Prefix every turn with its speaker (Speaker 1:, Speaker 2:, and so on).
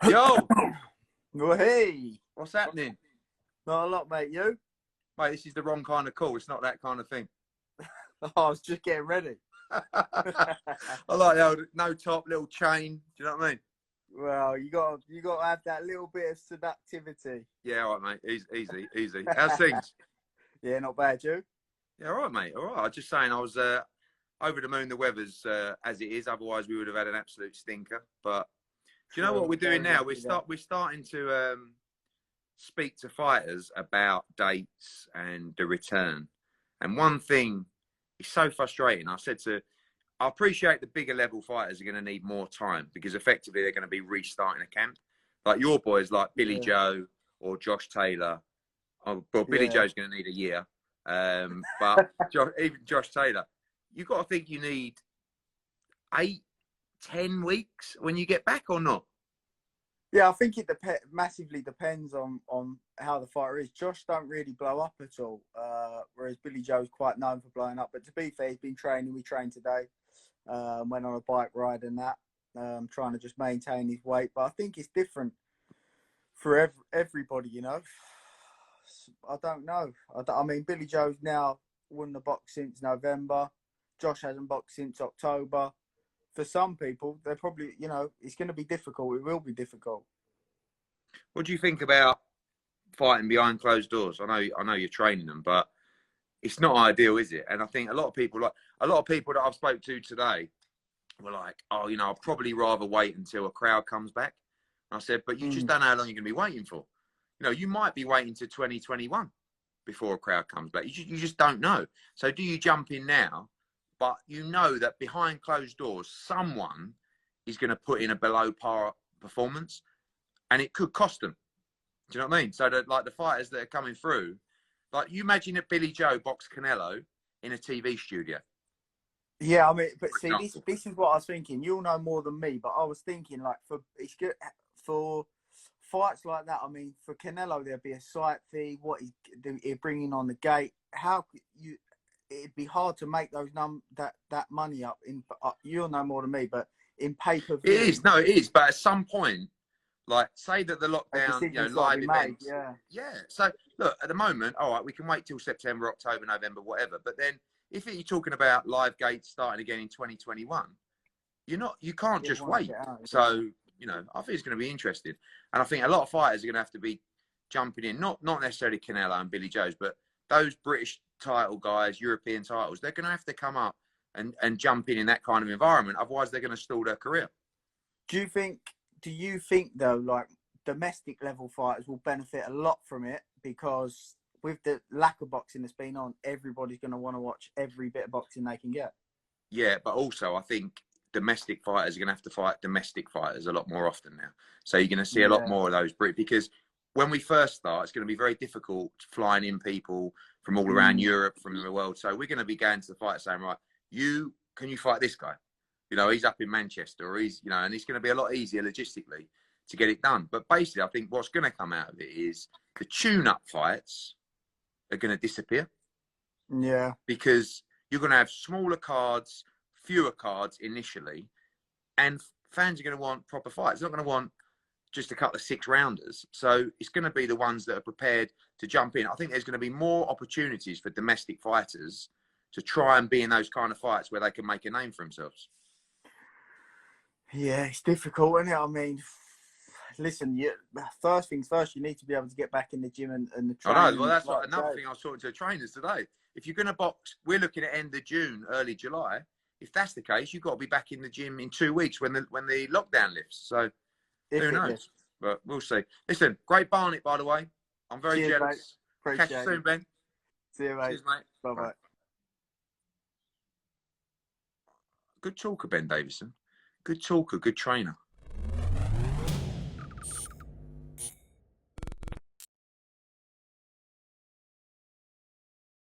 Speaker 1: Yo,
Speaker 2: Well, hey,
Speaker 1: what's happening?
Speaker 2: not a lot, mate. You?
Speaker 1: Mate, this is the wrong kind of call. It's not that kind of thing.
Speaker 2: Oh, I was just getting ready.
Speaker 1: I like the old no top, little chain. Do you know what I mean?
Speaker 2: Well, you got to have that little bit of seductivity.
Speaker 1: Yeah, all right, mate. Easy, easy. How's things?
Speaker 2: Yeah, not bad, you.
Speaker 1: Yeah, all right, mate. All right. I was just saying I was over the moon. The weather's as it is. Otherwise, we would have had an absolute stinker. But do you know what we're doing now? We're starting to speak to fighters about dates and the return. And one thing is so frustrating. I appreciate the bigger level fighters are going to need more time because effectively they're going to be restarting a camp. Like your boys, like Billy Joe or Josh Taylor. Oh, well, Billy Joe's going to need a year. But even Josh Taylor, you've got to think you need 8-10 weeks when you get back or not?
Speaker 2: Yeah, I think it massively depends on how the fighter is. Josh don't really blow up at all, whereas Billy Joe's quite known for blowing up. But to be fair, he's been training. We trained today, went on a bike ride and that, trying to just maintain his weight. But I think it's different for everybody, you know. I don't know. I mean, Billy Joe's now won the box since November. Josh hasn't boxed since October. For some people, they're probably, you know, it's going to be difficult. It will be difficult.
Speaker 1: What do you think about fighting behind closed doors? I know you're training them, but it's not ideal, is it? And I think a lot of people that I've spoke to today were like, oh, you know, I'd probably rather wait until a crowd comes back. And I said, but you just don't know how long you're going to be waiting for. You know, you might be waiting to 2021 before a crowd comes back. You just don't know. So do you jump in now? But you know that behind closed doors, someone is going to put in a below par performance, and it could cost them. Do you know what I mean? So that, like, the fighters that are coming through, like, you imagine that Billy Joe boxed Canelo in a TV studio.
Speaker 2: Yeah, I mean, but see, this is what I was thinking. You'll know more than me, but I was thinking, like, it's good for fights like that. I mean, for Canelo, there'd be a site fee. What he's bringing on the gate? How you? It'd be hard to make those that money up in. You'll know more than me, but in pay-per-view,
Speaker 1: It is. No, it is. But at some point, like, say that the lockdown, you know, live events. Yeah. So look, at the moment, all right, we can wait till September, October, November, whatever. But then, if you're talking about live gates starting again in 2021, you can't just wait. So, you know, I think it's going to be interesting, and I think a lot of fighters are going to have to be jumping in. Not necessarily Canelo and Billy Joe's, but those British title guys, European titles, they're going to have to come up and jump in that kind of environment. Otherwise, they're going to stall their career. Do
Speaker 2: you think though, like, domestic level fighters will benefit a lot from it, because with the lack of boxing that's been on, everybody's going to want to watch every bit of boxing they can get?
Speaker 1: Yeah, but also I think domestic fighters are going to have to fight domestic fighters a lot more often now. So you're going to see a lot more of those Brits, because when we first start, it's going to be very difficult flying in people from all around Europe, from the world. So we're going to be going to the fight saying, right, can you fight this guy? You know, he's up in Manchester, or he's, you know, and it's going to be a lot easier logistically to get it done. But basically, I think what's going to come out of it is the tune-up fights are going to disappear.
Speaker 2: Yeah.
Speaker 1: Because you're going to have smaller cards, fewer cards initially, and fans are going to want proper fights. They're not going to want just a couple of 6-rounders. So it's going to be the ones that are prepared to jump in. I think there's going to be more opportunities for domestic fighters to try and be in those kind of fights where they can make a name for themselves.
Speaker 2: Yeah, it's difficult, isn't it? I mean, listen, first things first, you need to be able to get back in the gym and the training.
Speaker 1: I know. Well, that's another thing I was talking to the trainers today. If you're going to box, we're looking at end of June, early July. If that's the case, you've got to be back in the gym in 2 weeks when the lockdown lifts. So who knows? But we'll see. Listen, great Barnet, by the way. I'm very jealous. Catch you soon, Ben.
Speaker 2: See you, mate.
Speaker 1: Cheers, mate.
Speaker 2: Bye-bye.
Speaker 1: Good talker, Ben Davison. Good talker, good trainer.